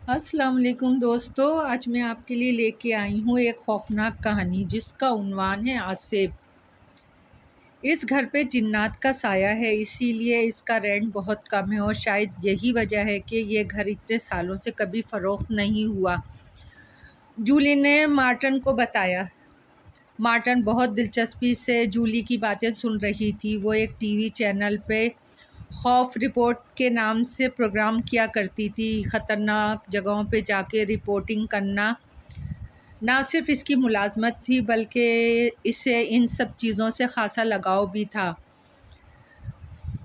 السلام علیکم دوستو، آج میں آپ کے لیے لے کے آئی ہوں ایک خوفناک کہانی جس کا عنوان ہے آصف۔ اس گھر پہ جنات کا سایہ ہے، اسی لیے اس کا رینٹ بہت کم ہے اور شاید یہی وجہ ہے کہ یہ گھر اتنے سالوں سے کبھی فروخت نہیں ہوا۔ جولی نے مارٹن کو بتایا۔ مارٹن بہت دلچسپی سے جولی کی باتیں سن رہی تھی۔ وہ ایک ٹی وی چینل پہ خوف رپورٹ کے نام سے پروگرام کیا کرتی تھی۔ خطرناک جگہوں پہ جا کے رپورٹنگ کرنا نہ صرف اس کی ملازمت تھی بلکہ اسے ان سب چیزوں سے خاصا لگاؤ بھی تھا۔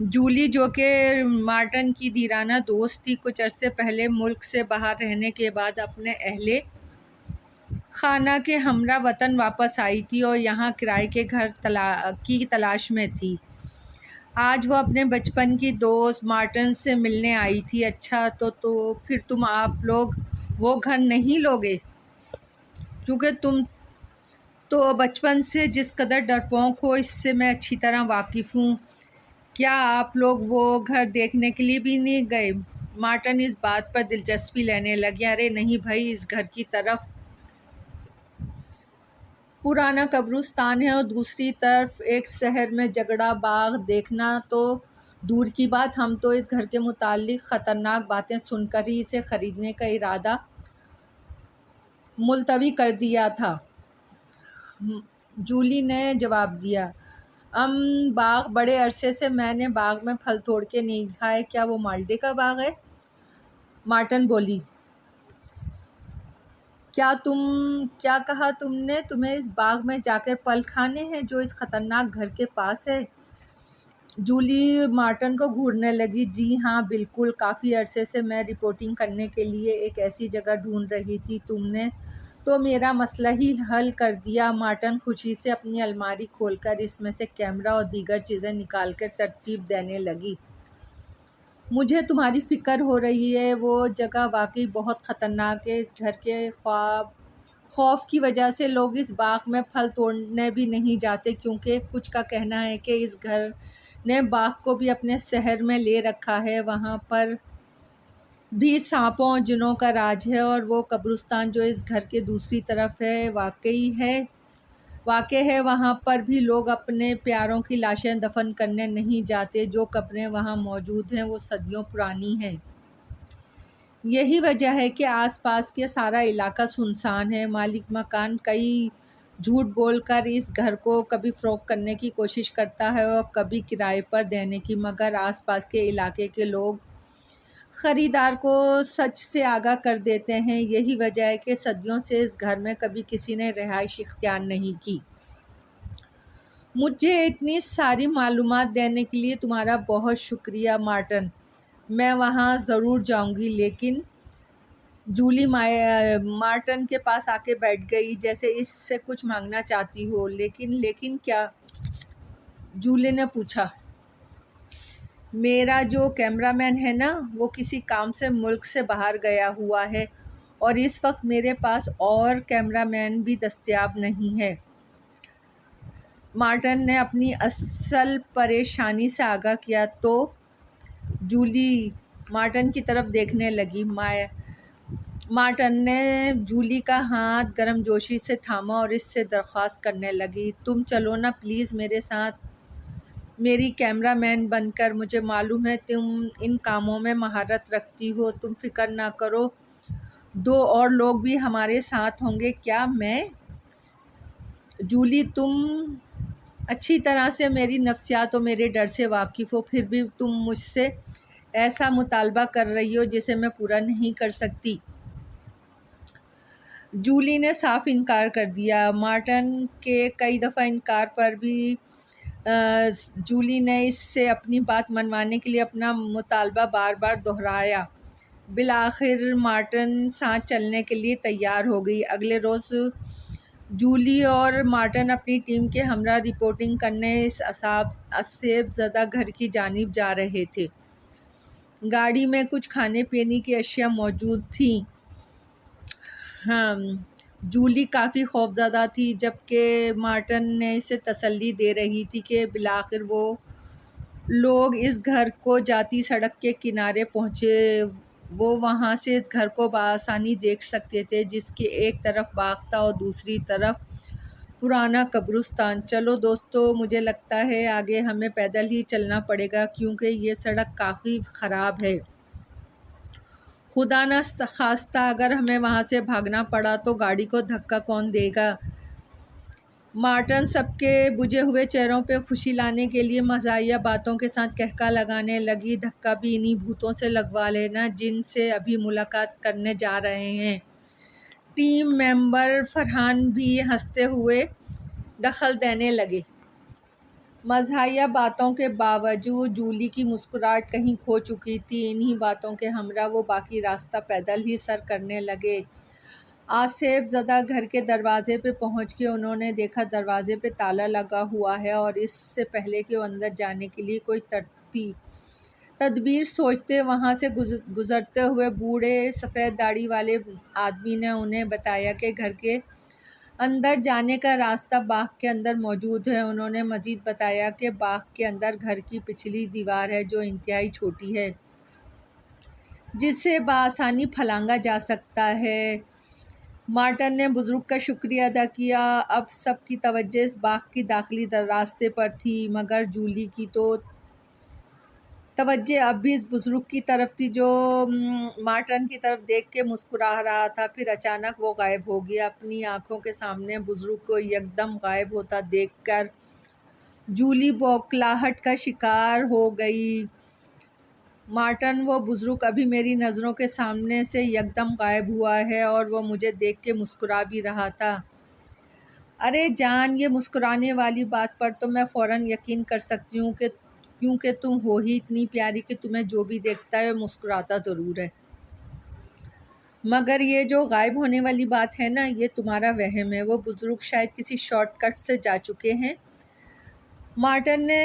جولی، جو کہ مارٹن کی دیرانہ دوست تھی، کچھ عرصے پہلے ملک سے باہر رہنے کے بعد اپنے اہل خانہ کے ہمراہ وطن واپس آئی تھی اور یہاں کرائے کے گھر کی تلاش میں تھی۔ آج وہ اپنے بچپن کی دوست مارٹن سے ملنے آئی تھی۔ اچھا، تو پھر تم آپ لوگ وہ گھر نہیں لوگے؟ کیونکہ تم تو بچپن سے جس قدر ڈرپوک ہو اس سے میں اچھی طرح واقف ہوں۔ کیا آپ لوگ وہ گھر دیکھنے کے لیے بھی نہیں گئے؟ مارٹن اس بات پر دلچسپی لینے لگی۔ ارے نہیں بھائی، اس گھر کی طرف پرانا قبرستان ہے اور دوسری طرف ایک شہر میں جگڑا باغ دیکھنا تو دور کی بات، ہم تو اس گھر کے متعلق خطرناک باتیں سن کر ہی اسے خریدنے کا ارادہ ملتوی کر دیا تھا۔ جولی نے جواب دیا۔ باغ، بڑے عرصے سے میں نے باغ میں پھل توڑ کے نہیں کھائے۔ کیا وہ مالٹے کا باغ ہے؟ مارٹن بولی۔ کیا کہا تم نے؟ تمہیں اس باغ میں جا کر پھل کھانے ہیں جو اس خطرناک گھر کے پاس ہے؟ جولی مارٹن کو گھورنے لگی۔ جی ہاں بالکل، کافی عرصے سے میں رپورٹنگ کرنے کے لیے ایک ایسی جگہ ڈھونڈ رہی تھی۔ تم نے تو میرا مسئلہ ہی حل کر دیا۔ مارٹن خوشی سے اپنی الماری کھول کر اس میں سے کیمرہ اور دیگر چیزیں نکال کر ترتیب دینے لگی۔ مجھے تمہاری فکر ہو رہی ہے، وہ جگہ واقعی بہت خطرناک ہے۔ اس گھر کے خوف کی وجہ سے لوگ اس باغ میں پھل توڑنے بھی نہیں جاتے، کیونکہ کچھ کا کہنا ہے کہ اس گھر نے باغ کو بھی اپنے شہر میں لے رکھا ہے۔ وہاں پر بھی سانپوں اور جنوں کا راج ہے اور وہ قبرستان جو اس گھر کے دوسری طرف ہے واقع ہے، وہاں پر بھی لوگ اپنے پیاروں کی لاشیں دفن کرنے نہیں جاتے۔ جو قبریں وہاں موجود ہیں وہ صدیوں پرانی ہیں۔ یہی وجہ ہے کہ آس پاس کے سارا علاقہ سنسان ہے۔ مالک مکان کئی جھوٹ بول کر اس گھر کو کبھی فروخت کرنے کی کوشش کرتا ہے اور کبھی کرائے پر دینے کی، مگر آس پاس کے علاقے کے لوگ خریدار کو سچ سے آگاہ کر دیتے ہیں۔ یہی وجہ ہے کہ صدیوں سے اس گھر میں کبھی کسی نے رہائش اختیار نہیں کی۔ مجھے اتنی ساری معلومات دینے کے لیے تمہارا بہت شکریہ مارٹن، میں وہاں ضرور جاؤں گی۔ لیکن جولی مارٹن کے پاس آ کے بیٹھ گئی جیسے اس سے کچھ مانگنا چاہتی ہو۔ لیکن کیا؟ جولی نے پوچھا۔ میرا جو کیمرہ مین ہے نا، وہ کسی کام سے ملک سے باہر گیا ہوا ہے اور اس وقت میرے پاس اور کیمرہ مین بھی دستیاب نہیں ہے۔ مارٹن نے اپنی اصل پریشانی سے آگاہ کیا تو جولی مارٹن کی طرف دیکھنے لگی۔ مارٹن نے جولی کا ہاتھ گرم جوشی سے تھاما اور اس سے درخواست کرنے لگی، تم چلو نا پلیز میرے ساتھ، میری کیمرہ مین بن کر۔ مجھے معلوم ہے تم ان کاموں میں مہارت رکھتی ہو، تم فکر نہ کرو، 2 اور لوگ بھی ہمارے ساتھ ہوں گے۔ کیا میں؟ جولی، تم اچھی طرح سے میری نفسیات اور میرے ڈر سے واقف ہو، پھر بھی تم مجھ سے ایسا مطالبہ کر رہی ہو جسے میں پورا نہیں کر سکتی۔ جولی نے صاف انکار کر دیا۔ مارٹن کے کئی دفعہ انکار پر بھی جولی نے اس سے اپنی بات منوانے کے لیے اپنا مطالبہ بار بار دہرایا۔ بالآخر مارٹن ساتھ چلنے کے لیے تیار ہو گئی۔ اگلے روز جولی اور مارٹن اپنی ٹیم کے ہمراہ رپورٹنگ کرنے اس آصف زدہ گھر کی جانب جا رہے تھے۔ گاڑی میں کچھ کھانے پینے کی اشیاء موجود تھیں۔ جولی کافی خوفزدہ تھی جبکہ مارٹن نے اسے تسلی دے رہی تھی کہ بالآخر وہ لوگ اس گھر کو جاتی سڑک کے کنارے پہنچے۔ وہ وہاں سے اس گھر کو بآسانی دیکھ سکتے تھے، جس کے ایک طرف باغ تھا اور دوسری طرف پرانا قبرستان۔ چلو دوستو، مجھے لگتا ہے آگے ہمیں پیدل ہی چلنا پڑے گا، کیونکہ یہ سڑک کافی خراب ہے۔ خدا نہ خواستہ اگر ہمیں وہاں سے بھاگنا پڑا تو گاڑی کو دھکا کون دے گا؟ مارٹن سب کے بجھے ہوئے چہروں پہ خوشی لانے کے لیے مزاحیہ باتوں کے ساتھ کہکا لگانے لگی۔ دھکا بھی انہی بھوتوں سے لگوا لینا جن سے ابھی ملاقات کرنے جا رہے ہیں۔ ٹیم ممبر فرحان بھی ہنستے ہوئے دخل دینے لگے۔ مزاحیہ باتوں کے باوجود جولی کی مسکراہٹ کہیں کھو چکی تھی۔ انہی باتوں کے ہمراہ وہ باقی راستہ پیدل ہی سر کرنے لگے۔ آصف زدہ گھر کے دروازے پہ پہنچ کے انہوں نے دیکھا دروازے پہ تالا لگا ہوا ہے، اور اس سے پہلے کہ وہ اندر جانے کے لیے کوئی تدبیر سوچتے، وہاں سے گزرتے ہوئے بوڑھے سفید داڑھی والے آدمی نے انہیں بتایا کہ گھر کے اندر جانے کا راستہ باغ کے اندر موجود ہے۔ انہوں نے مزید بتایا کہ باغ کے اندر گھر کی پچھلی دیوار ہے جو انتہائی چھوٹی ہے، جسے بآسانی پھلانگا جا سکتا ہے۔ مارٹن نے بزرگ کا شکریہ ادا کیا۔ اب سب کی توجہ اس باغ کی داخلی راستے پر تھی، مگر جولی کی تو توجہ اب بھی اس بزرگ کی طرف تھی جو مارٹن کی طرف دیکھ کے مسکرا رہا تھا۔ پھر اچانک وہ غائب ہو گیا۔ اپنی آنکھوں کے سامنے بزرگ کو یکدم غائب ہوتا دیکھ کر جولی بوکھلاہٹ کا شکار ہو گئی۔ مارٹن، وہ بزرگ ابھی میری نظروں کے سامنے سے یکدم غائب ہوا ہے، اور وہ مجھے دیکھ کے مسکرا بھی رہا تھا۔ ارے جان، یہ مسکرانے والی بات پر تو میں فوراً یقین کر سکتی ہوں، کیونکہ تم ہو ہی اتنی پیاری کہ تمہیں جو بھی دیکھتا ہے وہ مسکراتا ضرور ہے۔ مگر یہ جو غائب ہونے والی بات ہے نا، یہ تمہارا وہم ہے۔ وہ بزرگ شاید کسی شارٹ کٹ سے جا چکے ہیں۔ مارٹن نے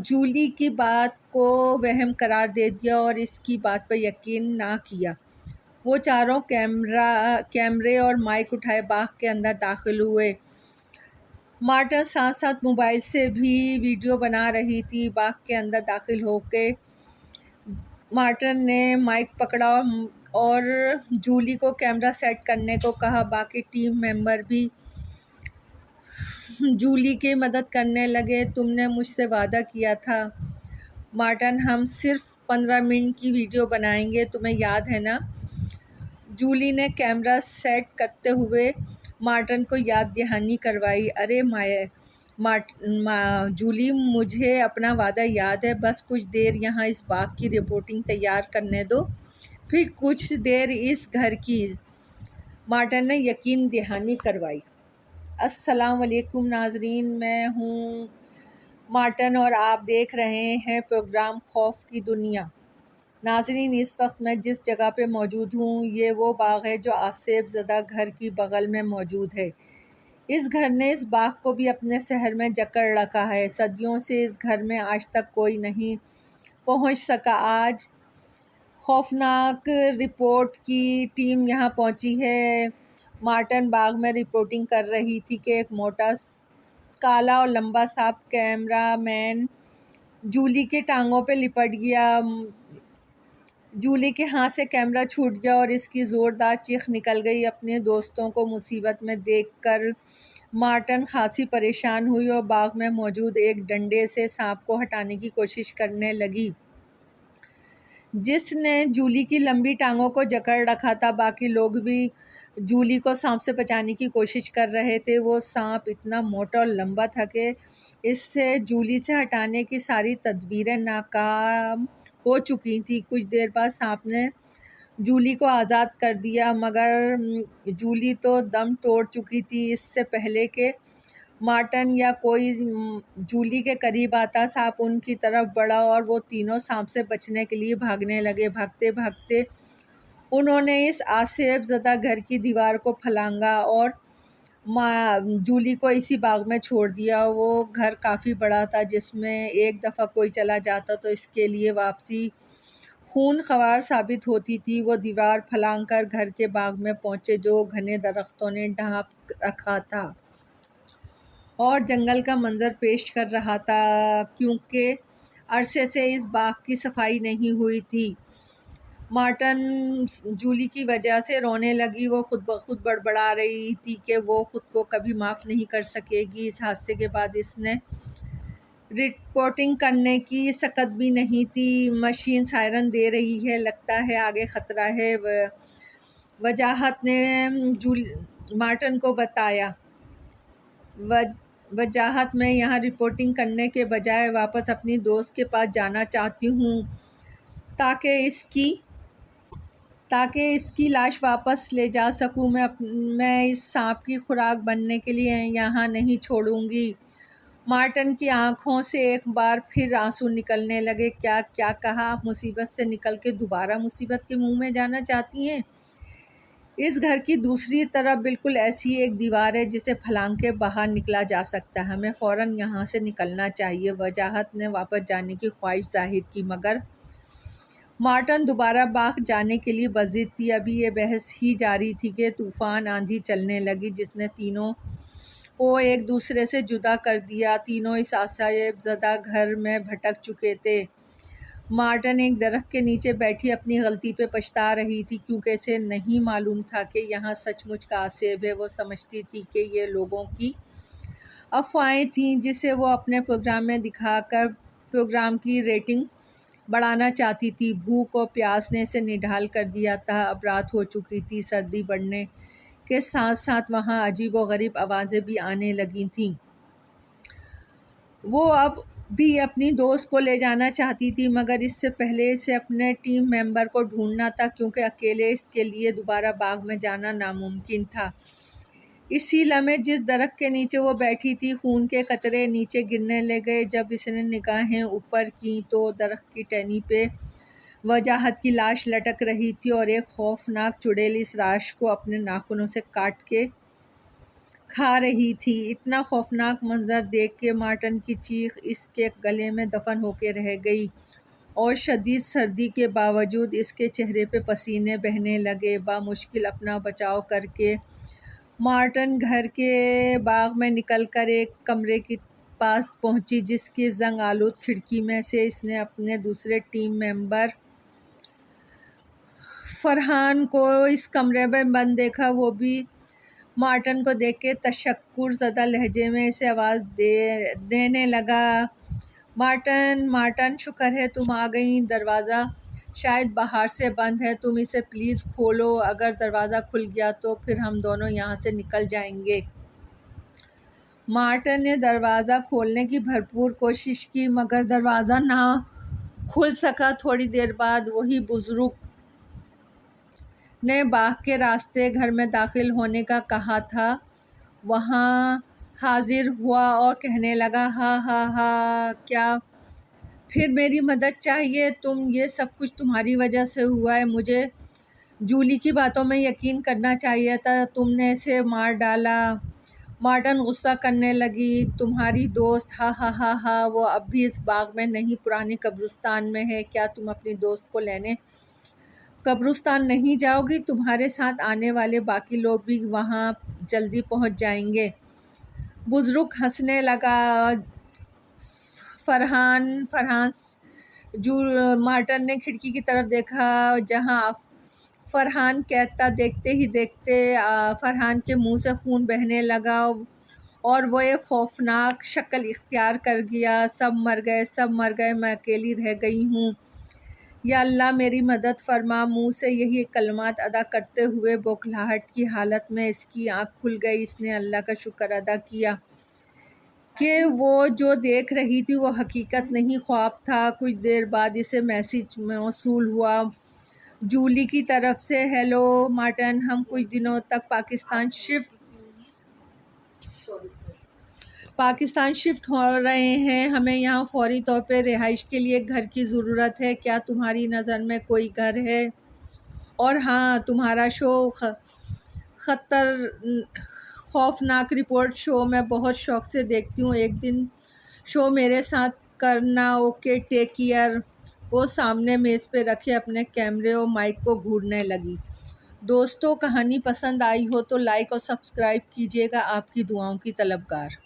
جولی کی بات کو وہم قرار دے دیا اور اس کی بات پر یقین نہ کیا۔ وہ چاروں کیمرے اور مائک اٹھائے باغ کے اندر داخل ہوئے۔ مارٹن ساتھ ساتھ موبائل سے بھی ویڈیو بنا رہی تھی۔ باغ کے اندر داخل ہو کے مارٹن نے مائک پکڑا اور جولی کو کیمرہ سیٹ کرنے کو کہا۔ باقی ٹیم ممبر بھی جولی کی مدد کرنے لگے۔ تم نے مجھ سے وعدہ کیا تھا مارٹن، ہم صرف 15 منٹ کی ویڈیو بنائیں گے، تمہیں یاد ہے نا؟ جولی نے کیمرہ سیٹ کرتے ہوئے مارٹن کو یاد دہانی کروائی۔ ارے جولی، مجھے اپنا وعدہ یاد ہے، بس کچھ دیر یہاں اس باغ کی رپورٹنگ تیار کرنے دو، پھر کچھ دیر اس گھر کی۔ مارٹن نے یقین دہانی کروائی۔ السلام علیکم ناظرین، میں ہوں مارٹن اور آپ دیکھ رہے ہیں پروگرام خوف کی دنیا۔ ناظرین، اس وقت میں جس جگہ پہ موجود ہوں یہ وہ باغ ہے جو آصف زدہ گھر کی بغل میں موجود ہے۔ اس گھر نے اس باغ کو بھی اپنے سحر میں جکڑ رکھا ہے۔ صدیوں سے اس گھر میں آج تک کوئی نہیں پہنچ سکا۔ آج خوفناک رپورٹ کی ٹیم یہاں پہنچی ہے۔ مارٹن باغ میں رپورٹنگ کر رہی تھی کہ ایک موٹا، کالا اور لمبا سانپ کیمرہ مین جولی کے ٹانگوں پہ لپٹ گیا۔ جولی کے ہاتھ سے کیمرہ چھوٹ گیا اور اس کی زوردار چیخ نکل گئی۔ اپنے دوستوں کو مصیبت میں دیکھ کر مارٹن خاصی پریشان ہوئی اور باغ میں موجود ایک ڈنڈے سے سانپ کو ہٹانے کی کوشش کرنے لگی جس نے جولی کی لمبی ٹانگوں کو جکڑ رکھا تھا۔ باقی لوگ بھی جولی کو سانپ سے بچانے کی کوشش کر رہے تھے۔ وہ سانپ اتنا موٹا اور لمبا تھا کہ اس سے جولی سے ہٹانے کی ساری تدبیریں ناکام ہو چکی تھیں۔ کچھ دیر بعد سانپ نے جولی کو آزاد کر دیا، مگر جولی تو دم توڑ چکی تھی۔ اس سے پہلے کہ مارٹن یا کوئی جولی کے قریب آتا، سانپ ان کی طرف بڑھا اور وہ تینوں سانپ سے بچنے کے لیے بھاگنے لگے۔ بھاگتے بھاگتے انہوں نے اس آصف زدہ گھر کی دیوار کو پھلانگا اور جولی کو اسی باغ میں چھوڑ دیا۔ وہ گھر کافی بڑا تھا، جس میں ایک دفعہ کوئی چلا جاتا تو اس کے لیے واپسی خون خوار ثابت ہوتی تھی۔ وہ دیوار پھلانگ کر گھر کے باغ میں پہنچے جو گھنے درختوں نے ڈھانپ رکھا تھا اور جنگل کا منظر پیش کر رہا تھا، کیونکہ عرصے سے اس باغ کی صفائی نہیں ہوئی تھی۔ مارٹن جولی کی وجہ سے رونے لگی۔ وہ خود بخود بڑبڑا رہی تھی کہ وہ خود کو کبھی معاف نہیں کر سکے گی۔ اس حادثے کے بعد اس نے رپورٹنگ کرنے کی سکت بھی نہیں تھی۔ مشین سائرن دے رہی ہے، لگتا ہے آگے خطرہ ہے، وجاہت نے مارٹن کو بتایا۔ وجاہت میں یہاں رپورٹنگ کرنے کے بجائے واپس اپنی دوست کے پاس جانا چاہتی ہوں تاکہ اس کی لاش واپس لے جا سکوں۔ میں اس سانپ کی خوراک بننے کے لیے یہاں نہیں چھوڑوں گی۔ مارٹن کی آنکھوں سے ایک بار پھر آنسو نکلنے لگے۔ کیا کہا؟ آپ مصیبت سے نکل کے دوبارہ مصیبت کے منہ میں جانا چاہتی ہیں؟ اس گھر کی دوسری طرف بالکل ایسی ایک دیوار ہے جسے پھلانگ کے باہر نکلا جا سکتا ہے۔ ہمیں فوراً یہاں سے نکلنا چاہیے۔ وجاہت نے واپس جانے کی خواہش ظاہر کی، مگر مارٹن دوبارہ باغ جانے کے لیے بضد تھی۔ ابھی یہ بحث ہی جاری تھی کہ طوفان آندھی چلنے لگی جس نے تینوں کو ایک دوسرے سے جدا کر دیا۔ تینوں اس عصائب زدہ گھر میں بھٹک چکے تھے۔ مارٹن ایک درخت کے نیچے بیٹھی اپنی غلطی پہ پچھتا رہی تھی، کیونکہ اسے نہیں معلوم تھا کہ یہاں سچ مچ کا عصیب ہے۔ وہ سمجھتی تھی کہ یہ لوگوں کی افواہیں تھیں جسے وہ اپنے پروگرام میں دکھا کر پروگرام کی ریٹنگ بڑھانا چاہتی تھی۔ بھوک اور پیاس نے اسے نڈھال کر دیا تھا۔ اب رات ہو چکی تھی۔ سردی بڑھنے کے ساتھ ساتھ وہاں عجیب و غریب آوازیں بھی آنے لگی تھیں۔ وہ اب بھی اپنی دوست کو لے جانا چاہتی تھی، مگر اس سے پہلے اسے اپنے ٹیم ممبر کو ڈھونڈنا تھا، کیونکہ اکیلے اس کے لیے دوبارہ باغ میں جانا ناممکن تھا۔ اسی لمحے جس درخت کے نیچے وہ بیٹھی تھی، خون کے قطرے نیچے گرنے لگے۔ جب اس نے نگاہیں اوپر کیں تو درخت کی ٹہنی پہ وجاہت کی لاش لٹک رہی تھی اور ایک خوفناک چڑیل اس لاش کو اپنے ناخنوں سے کاٹ کے کھا رہی تھی۔ اتنا خوفناک منظر دیکھ کے مارٹن کی چیخ اس کے گلے میں دفن ہو کے رہ گئی، اور شدید سردی کے باوجود اس کے چہرے پہ پسینے بہنے لگے۔ بامشکل اپنا بچاؤ کر کے مارٹن گھر کے باغ میں نکل کر ایک کمرے کے پاس پہنچی، جس کی زنگ آلود کھڑکی میں سے اس نے اپنے دوسرے ٹیم ممبر فرحان کو اس کمرے میں بند دیکھا۔ وہ بھی مارٹن کو دیکھ کے تشکر زدہ لہجے میں اسے آواز دینے لگا، مارٹن، شکر ہے تم آ گئیں۔ دروازہ شاید باہر سے بند ہے، تم اسے پلیز کھولو۔ اگر دروازہ کھل گیا تو پھر ہم دونوں یہاں سے نکل جائیں گے۔ مارٹن نے دروازہ کھولنے کی بھرپور کوشش کی، مگر دروازہ نہ کھل سکا۔ تھوڑی دیر بعد وہی بزرگ نے باغ کے راستے گھر میں داخل ہونے کا کہا تھا، وہاں حاضر ہوا اور کہنے لگا، ہاں ہاں ہاں، کیا پھر میری مدد چاہیے؟ یہ سب کچھ تمہاری وجہ سے ہوا ہے۔ مجھے جولی کی باتوں میں یقین کرنا چاہیے تھا، تم نے اسے مار ڈالا۔ مارٹن غصہ کرنے لگی، تمہاری دوست، ہاں ہاں ہاں ہاں، وہ اب بھی اس باغ میں نہیں، پرانی قبرستان میں ہے۔ کیا تم اپنی دوست کو لینے قبرستان نہیں جاؤ گی؟ تمہارے ساتھ آنے والے باقی لوگ بھی وہاں جلدی پہنچ جائیں گے۔ بزرگ ہنسنے لگا۔ مارٹن نے کھڑکی کی طرف دیکھا جہاں فرحان قید تھا۔ دیکھتے ہی دیکھتے فرحان کے منہ سے خون بہنے لگا اور وہ ایک خوفناک شکل اختیار کر گیا۔ سب مر گئے، میں اکیلی رہ گئی ہوں، یا اللہ میری مدد فرما۔ منہ سے یہی کلمات ادا کرتے ہوئے بوکھلاہٹ کی حالت میں اس کی آنکھ کھل گئی۔ اس نے اللہ کا شکر ادا کیا کہ وہ جو دیکھ رہی تھی وہ حقیقت نہیں، خواب تھا۔ کچھ دیر بعد اسے میسج موصول ہوا جولی کی طرف سے، ہیلو مارٹن، ہم کچھ دنوں تک پاکستان شفٹ ہو رہے ہیں۔ ہمیں یہاں فوری طور پہ رہائش کے لیے ایک گھر کی ضرورت ہے۔ کیا تمہاری نظر میں کوئی گھر ہے؟ اور ہاں، تمہارا شو خوفناک رپورٹ شو میں بہت شوق سے دیکھتی ہوں، ایک دن شو میرے ساتھ کرنا، اوکے، ٹیک کیئر۔ وہ سامنے میز پہ رکھے اپنے کیمرے اور مائک کو گھورنے لگی۔ دوستو، کہانی پسند آئی ہو تو لائک اور سبسکرائب کیجیے گا۔ آپ کی دعاؤں کی طلبگار۔